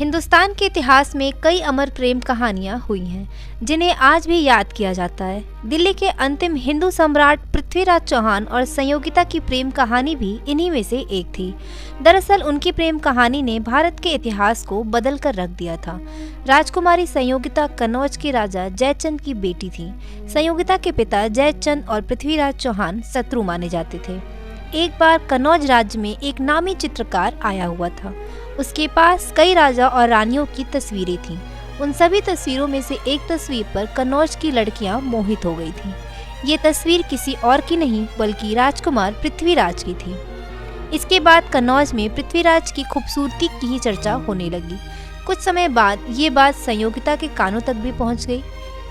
हिंदुस्तान के इतिहास में कई अमर प्रेम कहानियां हुई हैं, जिन्हें आज भी याद किया जाता है। दिल्ली के अंतिम हिंदू सम्राट पृथ्वीराज चौहान और संयोगिता की प्रेम कहानी भी इन्हीं में से एक थी। दरअसल उनकी प्रेम कहानी ने भारत के इतिहास को बदल कर रख दिया था। राजकुमारी संयोगिता कन्नौज के राजा जयचंद की बेटी थी। संयोगिता के पिता जयचंद और पृथ्वीराज चौहान शत्रु माने जाते थे। एक बार कन्नौज राज्य में एक नामी चित्रकार आया हुआ था। उसके पास कई राजा और रानियों की तस्वीरें थीं। उन सभी तस्वीरों में से एक तस्वीर पर कन्नौज की लड़कियां मोहित हो गई थीं। ये तस्वीर किसी और की नहीं बल्कि राजकुमार पृथ्वीराज की थी। इसके बाद कन्नौज में पृथ्वीराज की खूबसूरती की ही चर्चा होने लगी। कुछ समय बाद ये बात संयोगिता के कानों तक भी पहुंच गई।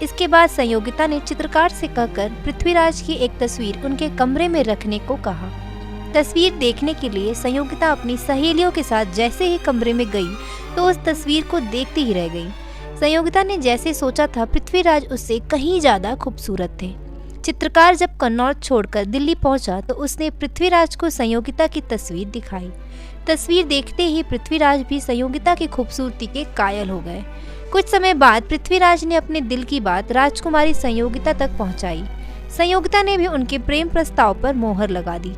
इसके बाद संयोगिता ने चित्रकार से कहकर पृथ्वीराज की एक तस्वीर उनके कमरे में रखने को कहा। तस्वीर देखने के लिए संयोगिता अपनी सहेलियों के साथ जैसे ही कमरे में गई तो उस तस्वीर को देखते ही रह गई। संयोगिता ने जैसे सोचा था पृथ्वीराज उससे कहीं ज्यादा खूबसूरत थे। चित्रकार जब कन्नौज छोड़कर दिल्ली पहुंचा तो उसने पृथ्वीराज को संयोगिता की तस्वीर दिखाई। तस्वीर देखते ही पृथ्वीराज भी संयोगिता की खूबसूरती के कायल हो गए। कुछ समय बाद पृथ्वीराज ने अपने दिल की बात राजकुमारी संयोगिता तक पहुंचाई। संयोगिता ने भी उनके प्रेम प्रस्ताव पर मोहर लगा दी।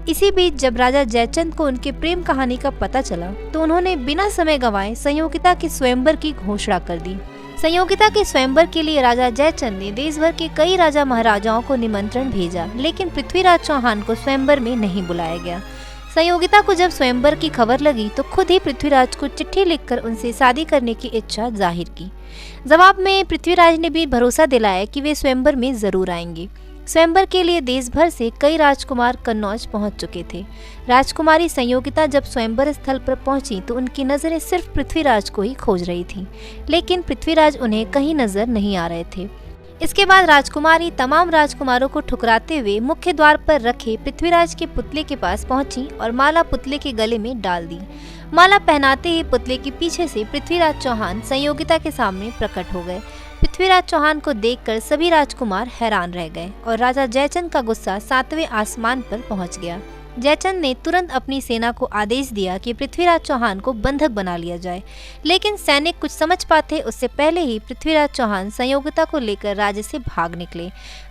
इसी बीच जब राजा जयचंद को उनके प्रेम कहानी का पता चला तो उन्होंने बिना समय गंवाए संयोगिता के स्वयंवर की घोषणा कर दी। संयोगिता के स्वयंवर के लिए राजा जयचंद ने देश भर के कई राजा महाराजाओं को निमंत्रण भेजा, लेकिन पृथ्वीराज चौहान को स्वयंवर में नहीं बुलाया गया। संयोगिता को जब स्वयंवर की खबर लगी तो खुद ही पृथ्वीराज को चिट्ठी लिखकर उनसे शादी करने की इच्छा जाहिर की। जवाब में पृथ्वीराज ने भी भरोसा दिलाया कि वे स्वयंवर में जरूर आएंगे। स्वयंवर के लिए देश भर से कई राजकुमार कन्नौज पहुंच चुके थे। राजकुमारी संयोगिता जब स्वयंवर स्थल पर पहुंची तो उनकी नजरें सिर्फ पृथ्वीराज को ही खोज रही थीं, लेकिन पृथ्वीराज उन्हें कहीं नजर नहीं आ रहे थे। इसके बाद राजकुमारी तमाम राजकुमारों को ठुकराते हुए मुख्य द्वार पर रखे पृथ्वीराज के पुतले के पास पहुंची और माला पुतले के गले में डाल दी। माला पहनाते ही पुतले के पीछे से पृथ्वीराज चौहान संयोगिता के सामने प्रकट हो गए। पृथ्वीराज चौहान को देखकर सभी राजकुमार हैरान रह गए और राजा जयचंद का गुस्सा 7वें आसमान पर पहुंच गया। जयचंद ने तुरंत अपनी सेना को आदेश दिया कि पृथ्वीराज चौहान को बंधक बना लिया जाए, लेकिन सैनिक कुछ समझ पाते उससे पहले ही पृथ्वीराज चौहान संयोगिता को लेकर राज्य से भाग निकले।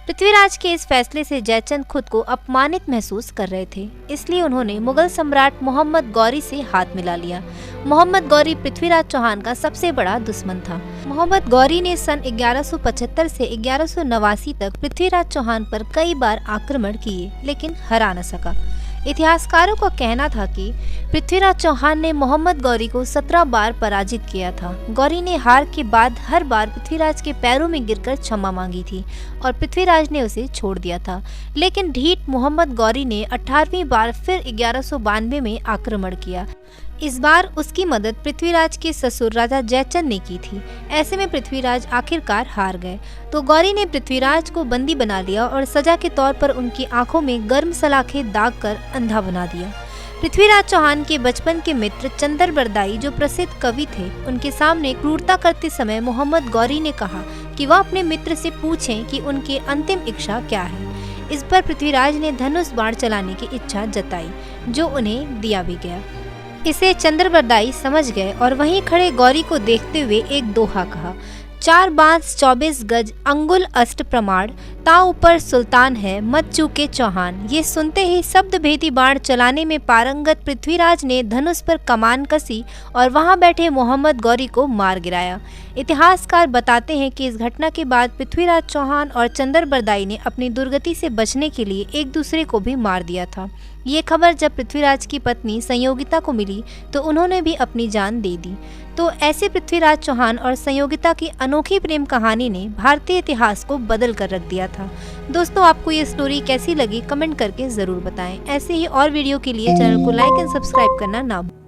पृथ्वीराज के इस फैसले से जयचंद खुद को अपमानित महसूस कर रहे थे, इसलिए उन्होंने मुगल सम्राट मोहम्मद गौरी से हाथ मिला लिया। मोहम्मद गौरी पृथ्वीराज चौहान का सबसे बड़ा दुश्मन था। मोहम्मद गौरी ने सन 1175 से 1189 तक पृथ्वीराज चौहान पर कई बार आक्रमण किए, लेकिन हरा न सका। इतिहासकारों का कहना था कि पृथ्वीराज चौहान ने मोहम्मद गौरी को 17 बार पराजित किया था। गौरी ने हार के बाद हर बार पृथ्वीराज के पैरों में गिरकर क्षमा मांगी थी और पृथ्वीराज ने उसे छोड़ दिया था, लेकिन ढीठ मोहम्मद गौरी ने 18वीं बार फिर 1192 में आक्रमण किया। इस बार उसकी मदद पृथ्वीराज के ससुर राजा जयचंद ने की थी। ऐसे में पृथ्वीराज आखिरकार हार गए तो गौरी ने पृथ्वीराज को बंदी बना लिया और सजा के तौर पर उनकी आंखों में गर्म सलाखें दाग कर अंधा बना दिया। पृथ्वीराज चौहान के बचपन के मित्र चंद्रबरदाई, जो प्रसिद्ध कवि थे, उनके सामने क्रूरता करते समय मोहम्मद गौरी ने कहा कि वह अपने मित्र से पूछें कि उनकी अंतिम इच्छा क्या है। इस पर पृथ्वीराज ने धनुष बाण चलाने की इच्छा जताई, जो उन्हें दिया भी गया। इसे चंद्रबरदाई समझ गए और वहीं खड़े गौरी को देखते हुए एक दोहा कहा, 4 बांस 24 गज अंगुल अष्ट प्रमाण, ता ऊपर सुल्तान है मत चूके चौहान। ये सुनते ही शब्द भेदी बाण चलाने में पारंगत पृथ्वीराज ने धनुष पर कमान कसी और वहां बैठे मोहम्मद गौरी को मार गिराया। इतिहासकार बताते हैं कि इस घटना के बाद पृथ्वीराज चौहान और चंद्रबरदाई ने अपनी दुर्गति से बचने के लिए एक दूसरे को भी मार दिया था। ये खबर जब पृथ्वीराज की पत्नी संयोगिता को मिली तो उन्होंने भी अपनी जान दे दी। तो ऐसे पृथ्वीराज चौहान और संयोगिता की अनोखी प्रेम कहानी ने भारतीय इतिहास को बदल कर रख दिया था। दोस्तों, आपको ये स्टोरी कैसी लगी कमेंट करके ज़रूर बताएं। ऐसे ही और वीडियो के लिए चैनल को लाइक एंड सब्सक्राइब करना ना भूलें।